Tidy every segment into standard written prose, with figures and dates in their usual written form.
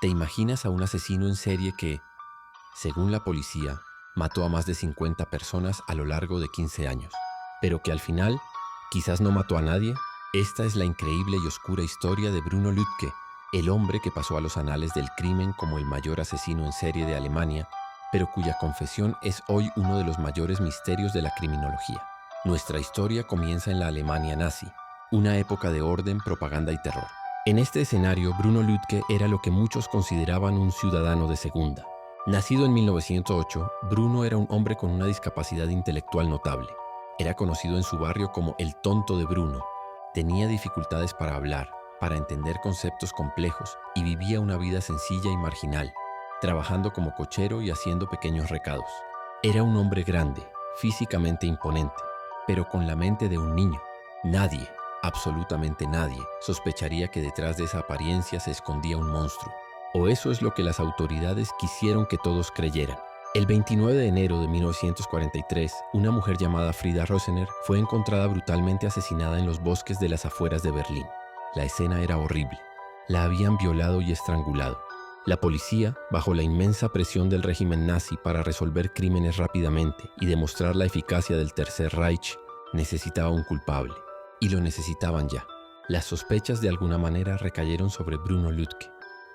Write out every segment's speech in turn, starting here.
¿Te imaginas a un asesino en serie que, según la policía, mató a más de 50 personas a lo largo de 15 años, pero que al final quizás no mató a nadie? Esta es la increíble y oscura historia de Bruno Lütke, el hombre que pasó a los anales del crimen como el mayor asesino en serie de Alemania, pero cuya confesión es hoy uno de los mayores misterios de la criminología. Nuestra historia comienza en la Alemania nazi, una época de orden, propaganda y terror. En este escenario, Bruno Lütke era lo que muchos consideraban un ciudadano de segunda. Nacido en 1908, Bruno era un hombre con una discapacidad intelectual notable. Era conocido en su barrio como el tonto de Bruno. Tenía dificultades para hablar, para entender conceptos complejos y vivía una vida sencilla y marginal, trabajando como cochero y haciendo pequeños recados. Era un hombre grande, físicamente imponente, pero con la mente de un niño. Nadie, absolutamente nadie, sospecharía que detrás de esa apariencia se escondía un monstruo. O eso es lo que las autoridades quisieron que todos creyeran. El 29 de enero de 1943, una mujer llamada Frida Rosener fue encontrada brutalmente asesinada en los bosques de las afueras de Berlín. La escena era horrible. La habían violado y estrangulado. La policía, bajo la inmensa presión del régimen nazi para resolver crímenes rápidamente y demostrar la eficacia del Tercer Reich, necesitaba un culpable. Y lo necesitaban ya. Las sospechas de alguna manera recayeron sobre Bruno Lütke.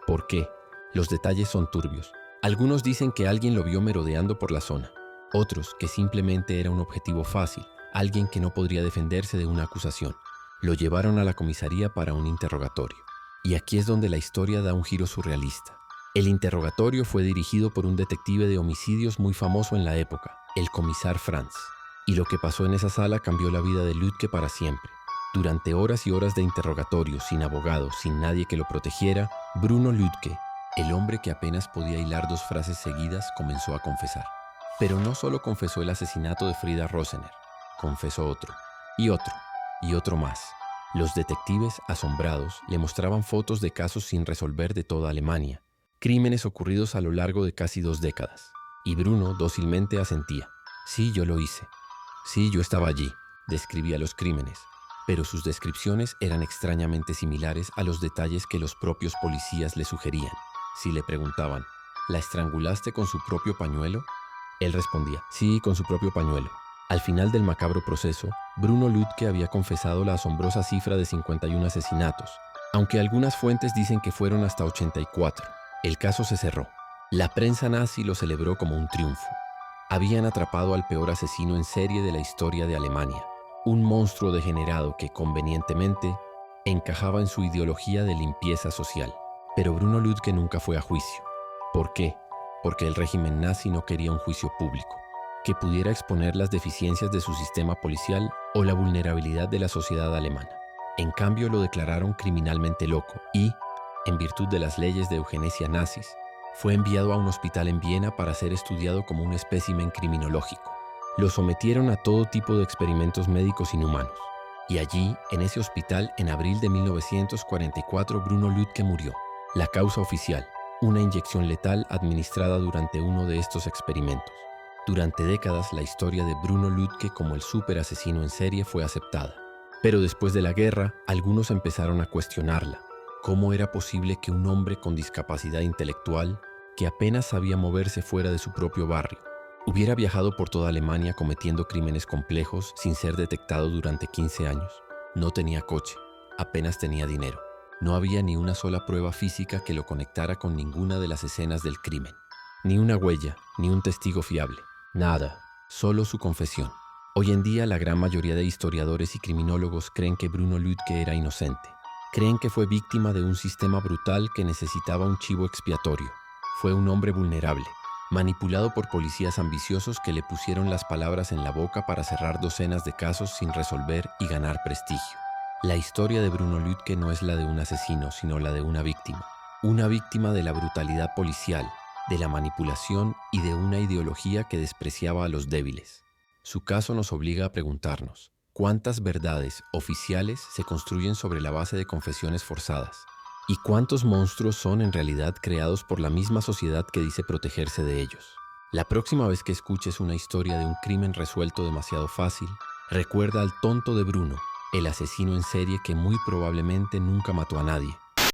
¿Por qué? Los detalles son turbios. Algunos dicen que alguien lo vio merodeando por la zona. Otros que simplemente era un objetivo fácil, alguien que no podría defenderse de una acusación. Lo llevaron a la comisaría para un interrogatorio. Y aquí es donde la historia da un giro surrealista. El interrogatorio fue dirigido por un detective de homicidios muy famoso en la época, el comisar Franz. Y lo que pasó en esa sala cambió la vida de Lütke para siempre. Durante horas y horas de interrogatorio, sin abogado, sin nadie que lo protegiera, Bruno Lütke, el hombre que apenas podía hilar dos frases seguidas, comenzó a confesar. Pero no solo confesó el asesinato de Frida Rosener, confesó otro, y otro, y otro más. Los detectives, asombrados, le mostraban fotos de casos sin resolver de toda Alemania, crímenes ocurridos a lo largo de casi 2 décadas. Y Bruno dócilmente asentía. Sí, yo lo hice. Sí, yo estaba allí, describía los crímenes. Pero sus descripciones eran extrañamente similares a los detalles que los propios policías le sugerían. Si le preguntaban, ¿la estrangulaste con su propio pañuelo? Él respondía, sí, con su propio pañuelo. Al final del macabro proceso, Bruno Lütke había confesado la asombrosa cifra de 51 asesinatos, aunque algunas fuentes dicen que fueron hasta 84. El caso se cerró. La prensa nazi lo celebró como un triunfo. Habían atrapado al peor asesino en serie de la historia de Alemania. Un monstruo degenerado que, convenientemente, encajaba en su ideología de limpieza social. Pero Bruno Lütke nunca fue a juicio. ¿Por qué? Porque el régimen nazi no quería un juicio público, que pudiera exponer las deficiencias de su sistema policial o la vulnerabilidad de la sociedad alemana. En cambio, lo declararon criminalmente loco y, en virtud de las leyes de eugenesia nazis, fue enviado a un hospital en Viena para ser estudiado como un espécimen criminológico. Lo sometieron a todo tipo de experimentos médicos inhumanos. Y allí, en ese hospital, en abril de 1944, Bruno Lütke murió. La causa oficial, una inyección letal administrada durante uno de estos experimentos. Durante décadas, la historia de Bruno Lütke como el superasesino en serie fue aceptada. Pero después de la guerra, algunos empezaron a cuestionarla. ¿Cómo era posible que un hombre con discapacidad intelectual, que apenas sabía moverse fuera de su propio barrio, hubiera viajado por toda Alemania cometiendo crímenes complejos sin ser detectado durante 15 años? No tenía coche, apenas tenía dinero. No había ni una sola prueba física que lo conectara con ninguna de las escenas del crimen. Ni una huella, ni un testigo fiable. Nada, solo su confesión. Hoy en día la gran mayoría de historiadores y criminólogos creen que Bruno Lütke era inocente. Creen que fue víctima de un sistema brutal que necesitaba un chivo expiatorio. Fue un hombre vulnerable, manipulado por policías ambiciosos que le pusieron las palabras en la boca para cerrar docenas de casos sin resolver y ganar prestigio. La historia de Bruno Lütke no es la de un asesino, sino la de una víctima. Una víctima de la brutalidad policial, de la manipulación y de una ideología que despreciaba a los débiles. Su caso nos obliga a preguntarnos, ¿cuántas verdades oficiales se construyen sobre la base de confesiones forzadas? ¿Y cuántos monstruos son en realidad creados por la misma sociedad que dice protegerse de ellos? La próxima vez que escuches una historia de un crimen resuelto demasiado fácil, recuerda al tonto de Bruno, el asesino en serie que muy probablemente nunca mató a nadie,